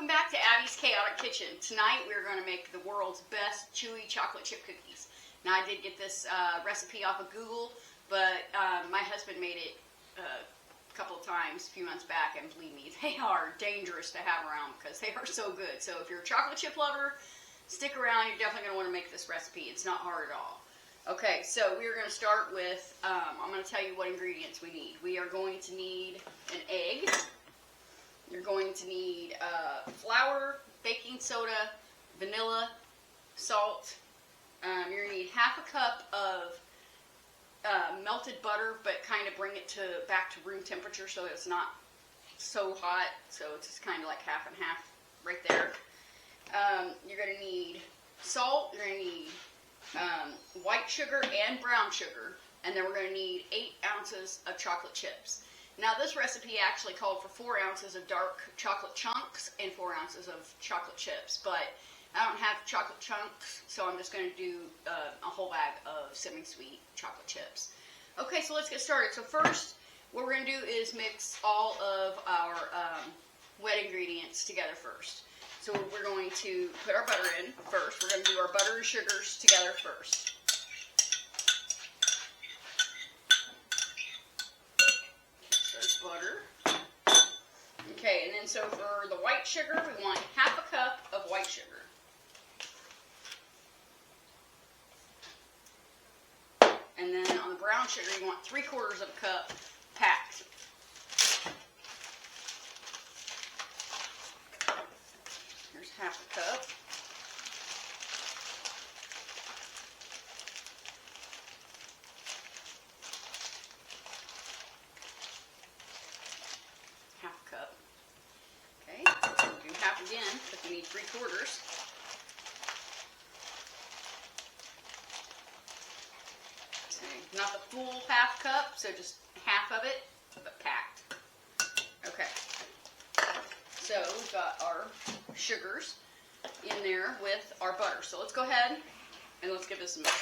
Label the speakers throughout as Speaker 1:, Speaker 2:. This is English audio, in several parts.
Speaker 1: Welcome back to Abby's Chaotic Kitchen. Tonight we're going to make the world's best chewy chocolate chip cookies. Now I did get this recipe off of Google, but my husband made it a couple of times a few months back, and believe me, they are dangerous to have around because they are so good. So if you're a chocolate chip lover, stick around. You're definitely going to want to make this recipe. It's not hard at all. Okay, so we're going to start with, I'm going to tell you what ingredients we need. We are going to need an egg. You're going to need flour, baking soda, vanilla, salt. You're going to need half a cup of melted butter, but kind of bring it back to room temperature so it's not so hot. So it's just kind of like half and half right there. You're going to need salt. You're going to need white sugar and brown sugar. And then we're going to need 8 ounces of chocolate chips. Now this recipe actually called for 4 ounces of dark chocolate chunks and 4 ounces of chocolate chips, but I don't have chocolate chunks, so I'm just going to do a whole bag of semi-sweet chocolate chips. Okay, so let's get started. So first, what we're going to do is mix all of our wet ingredients together first. So we're going to put our butter in first. We're going to do our butter and sugars together first. Butter. Okay, and then so for the white sugar, we want half a cup of white sugar. And then on the brown sugar, you want 3/4 of a cup packed. Here's half a cup. Again, because we need 3/4. Okay, not the full half cup, so just half of it, but packed. Okay, so we've got our sugars in there with our butter. So let's go ahead and let's give this a mix.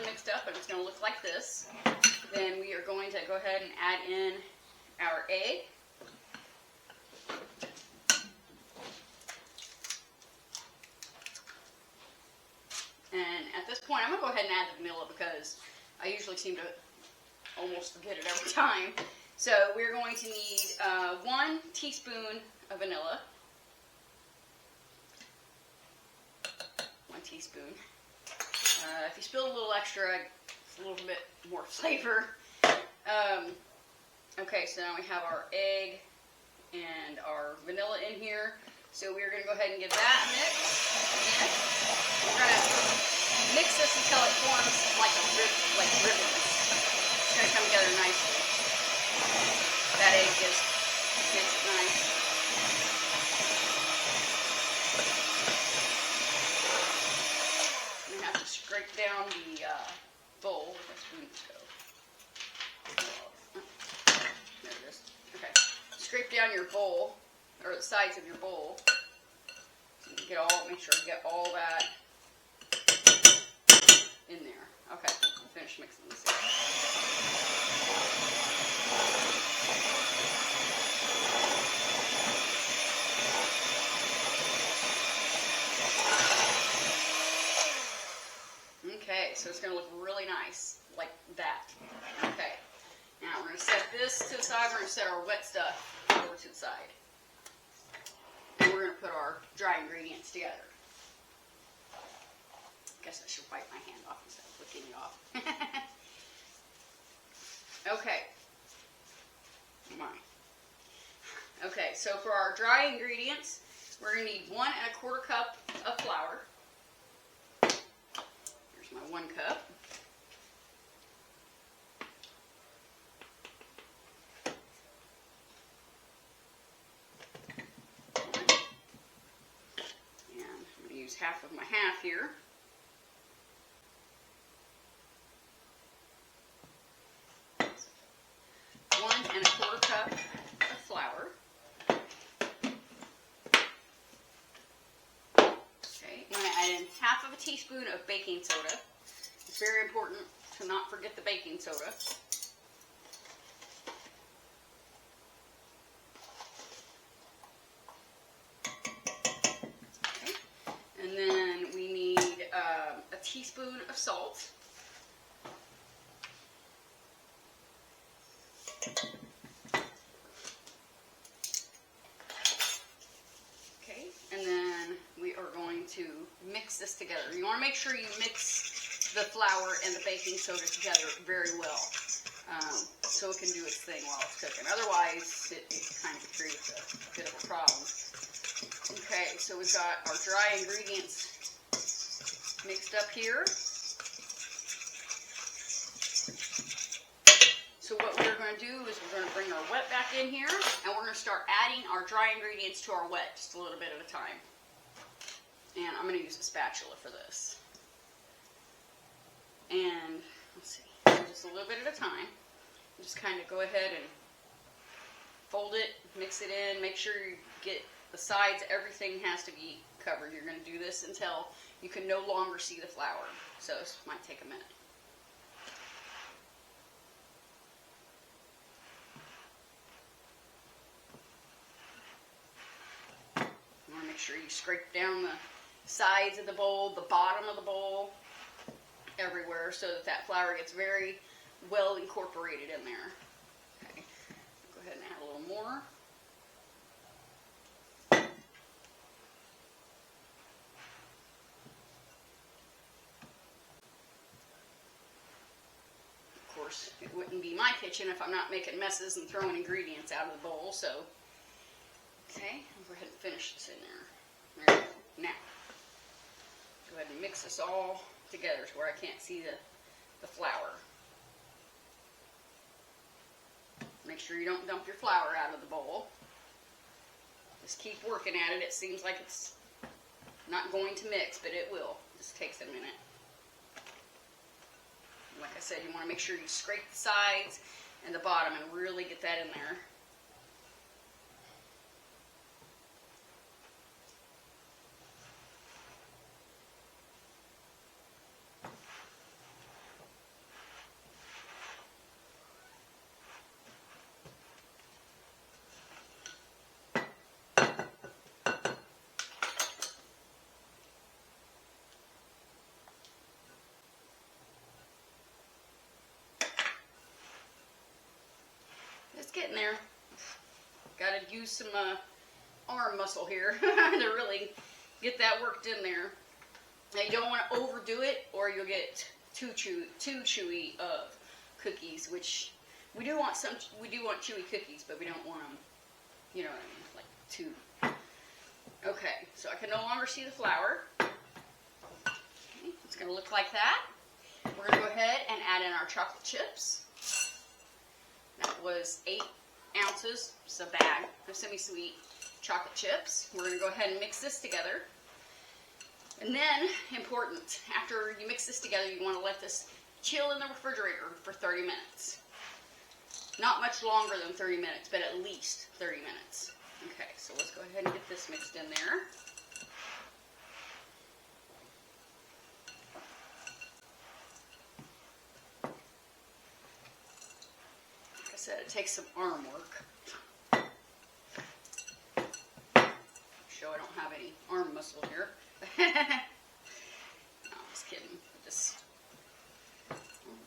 Speaker 1: Mixed up, and it's going to look like this. Then we are going to go ahead and add in our egg. And at this point, I'm going to go ahead and add the vanilla because I usually seem to almost forget it every time. So we're going to need 1 teaspoon of vanilla. 1 teaspoon. If you spill a little extra, it's a little bit more flavor. Okay, so now we have our egg and our vanilla in here. So we're going to go ahead and give that a mix again. We're going to mix this until it forms like ribbons. It's going to come together nicely. That egg just makes it nice. Scrape down the bowl with a spoon. There it is. Okay. Scrape down your bowl, or the sides of your bowl. So you make sure you get all that in there. Okay. Finish mixing this in. Okay, so it's going to look really nice, like that. Okay, now we're going to set this to the side. We're going to set our wet stuff over to the side. And we're going to put our dry ingredients together. I guess I should wipe my hand off instead of licking it off. Okay. Okay, so for our dry ingredients, we're going to need 1 1/4 cup of flour. My 1 cup. And I'm going to use half of my half here. teaspoon of baking soda. It's very important to not forget the baking soda. Okay. And then we need a teaspoon of salt. Okay, and then we are going to mix this together. You want to make sure you mix the flour and the baking soda together very well, so it can do its thing while it's cooking. Otherwise, it kind of creates a bit of a problem. Okay, so we've got our dry ingredients mixed up here. So what we're going to do is we're going to bring our wet back in here, and we're going to start adding our dry ingredients to our wet just a little bit at a time. And I'm going to use a spatula for this. And let's see, just a little bit at a time. Just kind of go ahead and fold it, mix it in, make sure you get the sides, everything has to be covered. You're going to do this until you can no longer see the flour. So this might take a minute. You want to make sure you scrape down the sides of the bowl, the bottom of the bowl, everywhere, so that that flour gets very well incorporated in there. Okay, go ahead and add a little more. Of course, it wouldn't be my kitchen if I'm not making messes and throwing ingredients out of the bowl, so okay, I'll go ahead and finish this in there. There we go. Now, go ahead and mix this all together to where I can't see the flour. Make sure you don't dump your flour out of the bowl. Just keep working at it. It seems like it's not going to mix, but it will. It just takes a minute. Like I said, you want to make sure you scrape the sides and the bottom and really get that in there. It's getting there. Got to use some arm muscle here to really get that worked in there. Now you don't want to overdo it, or you'll get too chewy of cookies. Which we do want chewy cookies, but we don't want them, you know what I mean, like too. Okay, so I can no longer see the flour. Okay, it's going to look like that. We're going to go ahead and add in our chocolate chips. That was 8 ounces, it's a bag of semi-sweet chocolate chips. We're going to go ahead and mix this together. And then, important, after you mix this together, you want to let this chill in the refrigerator for 30 minutes. Not much longer than 30 minutes, but at least 30 minutes. Okay, so let's go ahead and get this mixed in there. Said it takes some arm work. Show I don't have any arm muscle here. No, I'm just kidding.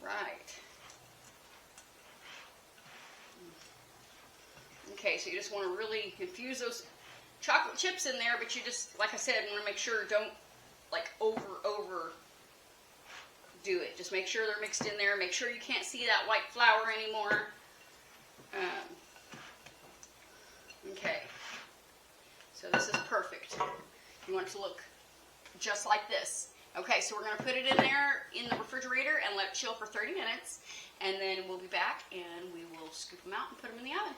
Speaker 1: Alright. Okay, so you just want to really infuse those chocolate chips in there, but you just, like I said, want to make sure don't like over do it. Just make sure they're mixed in there. Make sure you can't see that white flour anymore. Okay, so this is perfect. You want it to look just like this. Okay, so we're going to put it in there in the refrigerator and let it chill for 30 minutes, and then we'll be back and we will scoop them out and put them in the oven.